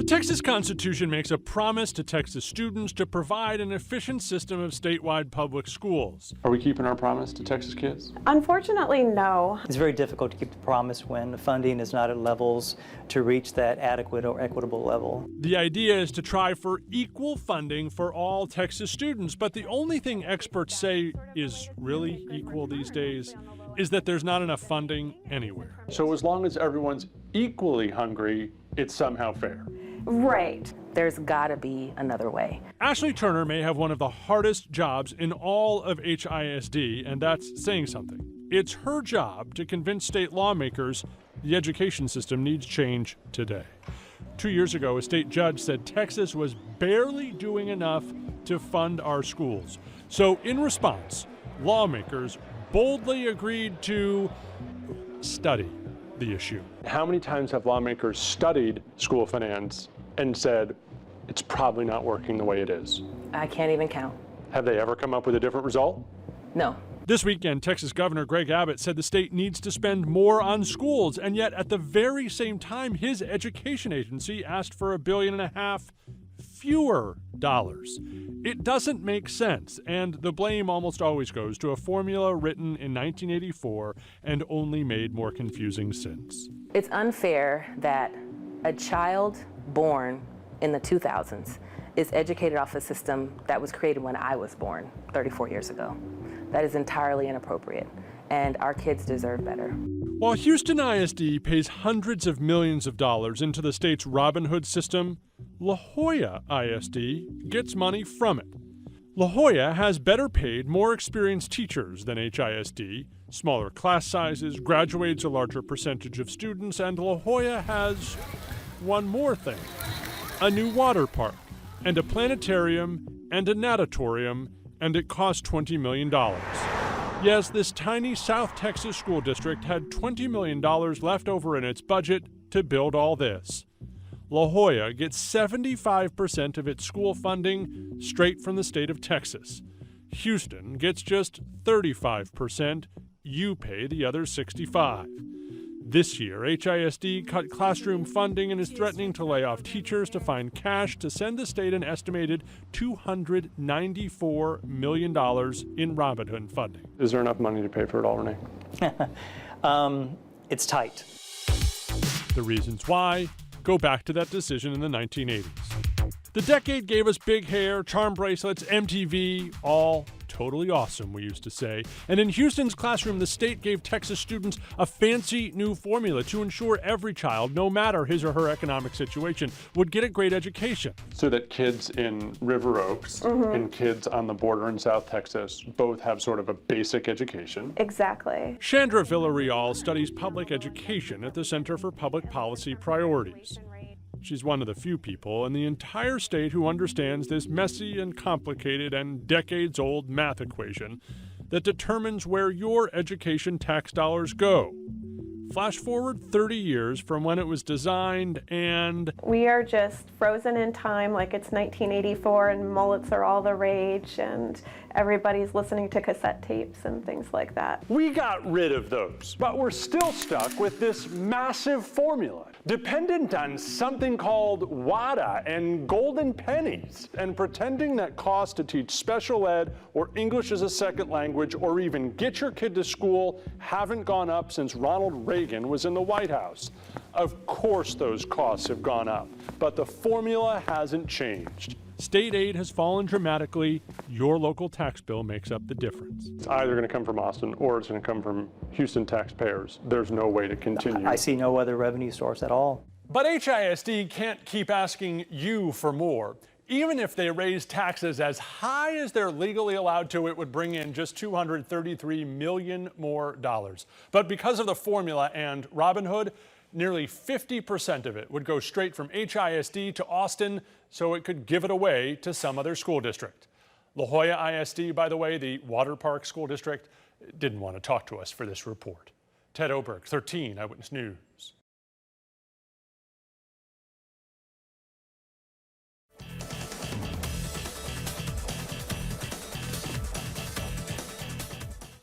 The Texas Constitution makes a promise to Texas students to provide an efficient system of statewide public schools. Are we keeping our promise to Texas kids? Unfortunately, no. It's very difficult to keep the promise when the funding is not at levels to reach that adequate or equitable level. The idea is to try for equal funding for all Texas students, but the only thing experts say is really equal these days is that there's not enough funding anywhere. So as long as everyone's equally hungry, it's somehow fair. Right. There's gotta be another way. Ashley Turner may have one of the hardest jobs in all of HISD, and that's saying something. It's her job to convince state lawmakers the education system needs change today. 2 years ago, a state judge said Texas was barely doing enough to fund our schools. So in response, lawmakers boldly agreed to study the issue. How many times have lawmakers studied school finance and said, it's probably not working the way it is? I can't even count. Have they ever come up with a different result? No. This weekend, Texas Governor Greg Abbott said the state needs to spend more on schools, and yet at the very same time, his education agency asked for $1.5 billion fewer dollars. It doesn't make sense, and the blame almost always goes to a formula written in 1984 and only made more confusing since. It's unfair that a child born in the 2000s is educated off a system that was created when I was born 34 years ago. That is entirely inappropriate, and our kids deserve better. While Houston ISD pays hundreds of millions of dollars into the state's Robin Hood system, La Jolla ISD gets money from it. La Jolla has better paid, more experienced teachers than HISD, smaller class sizes, graduates a larger percentage of students, and La Jolla has one more thing: a new water park, and a planetarium, and a natatorium, and it cost $20 million. Yes, this tiny South Texas school district had $20 million left over in its budget to build all this. La Jolla gets 75% of its school funding straight from the state of Texas. Houston gets just 35%. You pay the other 65%. This year, HISD cut classroom funding and is threatening to lay off teachers to find cash to send the state an estimated $294 million in Robin Hood funding. Is there enough money to pay for it all, Renee? It's tight. The reasons why go back to that decision in the 1980s. The decade gave us big hair, charm bracelets, MTV, all totally awesome, we used to say. And in Houston's classroom, the state gave Texas students a fancy new formula to ensure every child, no matter his or her economic situation, would get a great education. So that kids in River Oaks and kids on the border in South Texas both have sort of a basic education. Exactly. Chandra Villarreal studies public education at the Center for Public Policy Priorities. She's one of the few people in the entire state who understands this messy and complicated and decades-old math equation that determines where your education tax dollars go. Flash forward 30 years from when it was designed, and We are just frozen in time like it's 1984 and mullets are all the rage and everybody's listening to cassette tapes and things like that. We got rid of those, but we're still stuck with this massive formula, dependent on something called WADA and golden pennies, and pretending that costs to teach special ed or English as a second language or even get your kid to school haven't gone up since Ronald Reagan was in the White House. Of course those costs have gone up, but the formula hasn't changed. state aid has fallen dramatically. Your local tax bill makes up the difference. It's either going to come from Austin or it's going to come from Houston taxpayers. There's no way to continue. I see no other revenue source at all. But HISD can't keep asking you for more. Even if they raise taxes as high as they're legally allowed to, it would bring in just $233 million more dollars. But because of the formula and Robin Hood, nearly 50% of it would go straight from HISD to Austin, so it could give it away to some other school district. La Jolla ISD, by the way, the Water Park School District, didn't want to talk to us for this report. Ted Oberg, 13 Eyewitness News.